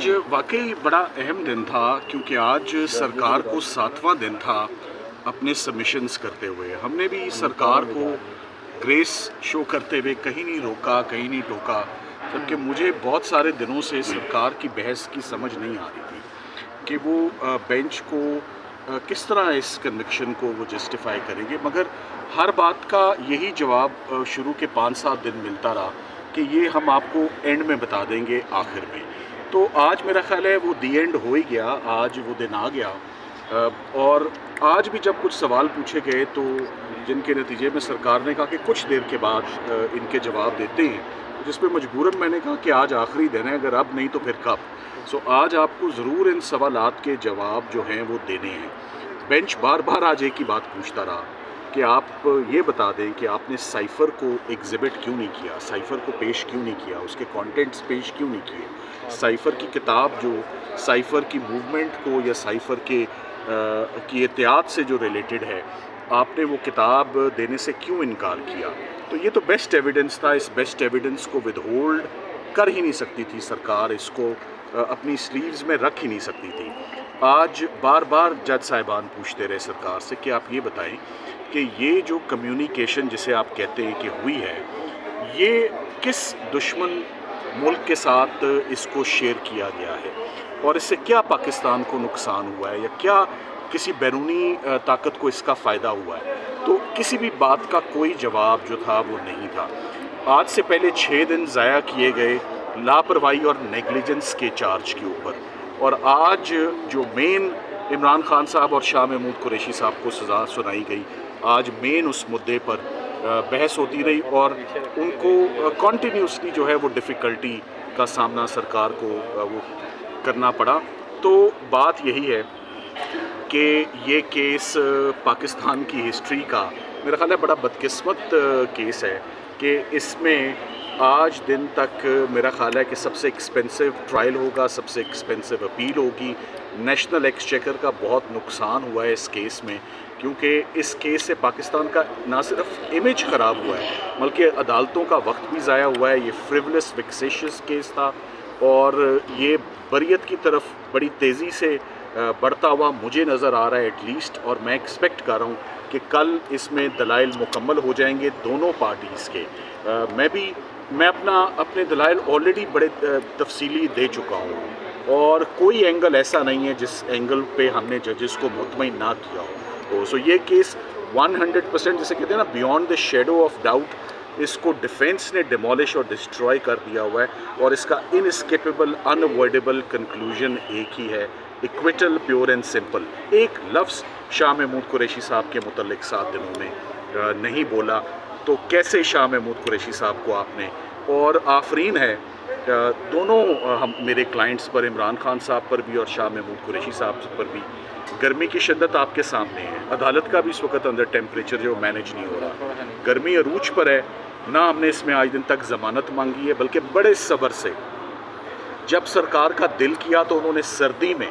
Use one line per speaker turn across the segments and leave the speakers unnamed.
आज वाकई बड़ा अहम दिन था, क्योंकि आज सरकार को 7वां दिन था अपने सबमिशंस करते हुए। हमने भी सरकार को ग्रेस शो करते हुए कहीं नहीं रोका, कहीं नहीं टोका, जबकि मुझे बहुत सारे दिनों से सरकार की बहस की समझ नहीं आ रही थी कि वो बेंच को किस तरह इस कन्विक्शन को वो जस्टिफाई करेंगे। मगर हर बात का यही जवाब शुरू के 5-7 दिन मिलता रहा कि ये हम आपको एंड में बता देंगे, आखिर में। तो आज मेरा ख्याल है वो दी एंड हो ही गया, आज वो दिन आ गया। और आज भी जब कुछ सवाल पूछे गए तो जिनके नतीजे में सरकार ने कहा कि कुछ देर के बाद इनके जवाब देते हैं, जिस पे मजबूरन मैंने कहा कि आज आखिरी दिन है, अगर अब नहीं तो फिर कब। सो आज आपको ज़रूर इन सवालात के जवाब जो हैं वो देने हैं। बेंच बार बार आज एक ही बात पूछता रहा कि आप ये बता दें कि आपने साइफ़र को एग्जिबिट क्यों नहीं किया, साइफ़र को पेश क्यों नहीं किया, उसके कंटेंट्स पेश क्यों नहीं किए, साइफ़र की किताब जो साइफ़र की मूवमेंट को या साइफ़र के की एहतियात से जो रिलेटेड है, आपने वो किताब देने से क्यों इनकार किया। तो ये तो बेस्ट एविडेंस था, इस बेस्ट एविडेंस को विदहोल्ड कर ही नहीं सकती थी सरकार, इसको अपनी स्लीव्स में रख ही नहीं सकती थी। आज बार बार जज साहिबान पूछते रहे सरकार से कि आप ये बताएं कि ये जो कम्युनिकेशन जिसे आप कहते हैं कि हुई है, ये किस दुश्मन मुल्क के साथ इसको शेयर किया गया है और इससे क्या पाकिस्तान को नुकसान हुआ है या क्या किसी बैरूनी ताकत को इसका फ़ायदा हुआ है। तो किसी भी बात का कोई जवाब जो था वो नहीं था। आज से पहले 6 दिन ज़ाया किए गए लापरवाही और नेगलिजेंस के चार्ज के ऊपर, और आज जो मेन इमरान खान साहब और शाह महमूद कुरैशी साहब को सज़ा सुनाई गई, आज मेन उस मुद्दे पर बहस होती रही और उनको कॉन्टीन्यूसली जो है वो डिफ़िकल्टी का सामना सरकार को वो करना पड़ा। तो बात यही है कि ये केस पाकिस्तान की हिस्ट्री का मेरा ख़्याल है बड़ा बदकिस्मत केस है कि इसमें आज दिन तक मेरा ख़्याल है कि सबसे एक्सपेंसिव ट्रायल होगा, सबसे एक्सपेंसिव अपील होगी। नेशनल एक्सचेकर का बहुत नुकसान हुआ है इस केस में, क्योंकि इस केस से पाकिस्तान का ना सिर्फ इमेज ख़राब हुआ है बल्कि अदालतों का वक्त भी ज़ाया हुआ है। ये फ्रिवलस विक्सेशियस केस था और ये बरियत की तरफ बड़ी तेज़ी से बढ़ता हुआ मुझे नज़र आ रहा है एटलीस्ट, और मैं एक्सपेक्ट कर रहा हूँ कि कल इसमें दलाइल मुकम्मल हो जाएंगे दोनों पार्टीज़ के। मैं अपने दलाइल ऑलरेडी बड़े तफसीली दे चुका हूँ और कोई एंगल ऐसा नहीं है जिस एंगल पे हमने जजेस को मुतमईन ना किया हो। सो ये केस 100% जिसे कहते हैं ना, beyond the shadow of doubt, इसको डिफेंस ने डिमोलिश और डिस्ट्रॉय कर दिया हुआ है और इसका इनएस्केपेबल अनअवॉइडेबल कंक्लूजन एक ही है, इक्विटल, प्योर एंड सिंपल। एक लफ्ज़ शाह महमूद कुरैशी साहब के मुतल्लिक 7 दिनों में नहीं बोला, तो कैसे शाह महमूद कुरैशी साहब को आपने, और आफरीन है दोनों हम मेरे क्लाइंट्स पर, इमरान खान साहब पर भी और शाह महमूद कुरैशी साहब पर भी, गर्मी की शिद्दत आपके सामने है। अदालत का भी इस वक्त अंदर टेम्परेचर जो मैनेज नहीं हो रहा, गर्मी अरूज पर है ना। हमने इसमें आज दिन तक ज़मानत मांगी है, बल्कि बड़े सब्र से। जब सरकार का दिल किया तो उन्होंने सर्दी में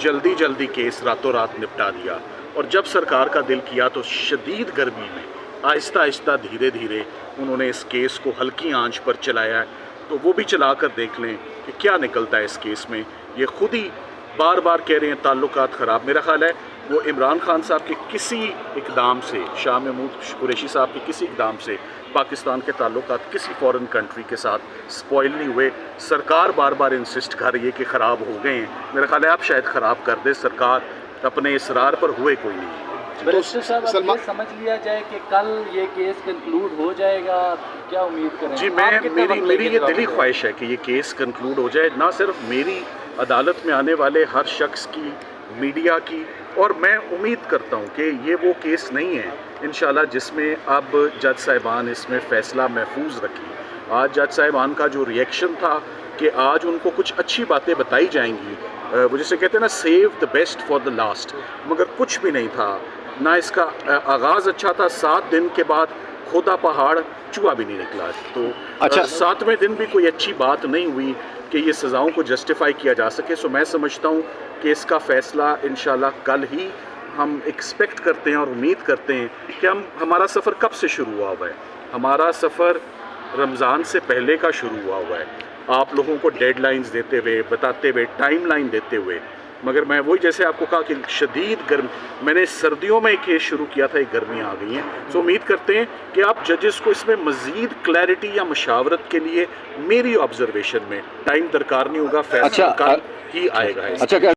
जल्दी केस रातों रात निपटा दिया, और जब सरकार का दिल किया तो शदीद गर्मी में आहिस्ता धीरे धीरे उन्होंने इस केस को हल्की आंच पर चलाया है। तो वो भी चला कर देख लें कि क्या निकलता है इस केस में। ये खुद ही बार बार कह रहे हैं ताल्लुकात ख़राब। मेरा ख्याल है वो इमरान खान साहब के किसी इकदाम से, शाह महमूद कुरैशी साहब के किसी इकदाम से पाकिस्तान के ताल्लुकात किसी फॉरेन कंट्री के साथ स्पॉइल नहीं हुए। सरकार बार बार इंसिस्ट कर रही है कि ख़राब हो गए हैं। मेरा ख्याल है आप शायद ख़राब कर दे, सरकार अपने इसरार पर हुए कोई नहीं।
बैरिस्टर साहब, अब ये समझ लिया जाए कि कल ये केस कंक्लूड हो जाएगा, क्या उम्मीद करें?
जी, मेरी ये दिली ख्वाहिश है कि ये केस कंक्लूड हो जाए, ना सिर्फ मेरी, अदालत में आने वाले हर शख्स की, मीडिया की, और मैं उम्मीद करता हूँ कि ये वो केस नहीं है इंशाल्लाह जिसमें अब जज साहिबान इसमें फ़ैसला महफूज रखें। आज जज साहिबान का जो रिएक्शन था कि आज उनको कुछ अच्छी बातें बताई जाएंगी, वो जिसे कहते हैं ना, save the best for the last, मगर कुछ भी नहीं था। ना इसका आगाज़ अच्छा था, 7 दिन के बाद खोदा पहाड़ चूहा भी नहीं निकला। तो 7वें दिन भी कोई अच्छी बात नहीं हुई कि ये सज़ाओं को जस्टिफाई किया जा सके। सो मैं समझता हूँ कि इसका फ़ैसला इंशाल्लाह कल ही हम एक्सपेक्ट करते हैं और उम्मीद करते हैं कि हमारा सफ़र कब से शुरू हुआ है। हमारा सफ़र रमज़ान से पहले का शुरू हुआ है। آپ لوگوں کو ڈیڈ لائنز دیتے ہوئے، بتاتے ہوئے، ٹائم لائن دیتے ہوئے، مگر میں وہی جیسے آپ کو کہا کہ شدید گرم، میں نے سردیوں میں کیس شروع کیا تھا، یہ گرمیاں آ گئی ہیں، سو امید کرتے ہیں کہ آپ ججز کو اس میں مزید کلیئرٹی یا مشاورت کے لیے میری آبزرویشن میں ٹائم درکار نہیں ہوگا، فیصلہ
اچھا
کل ہی آئے گا۔
اچھا کیا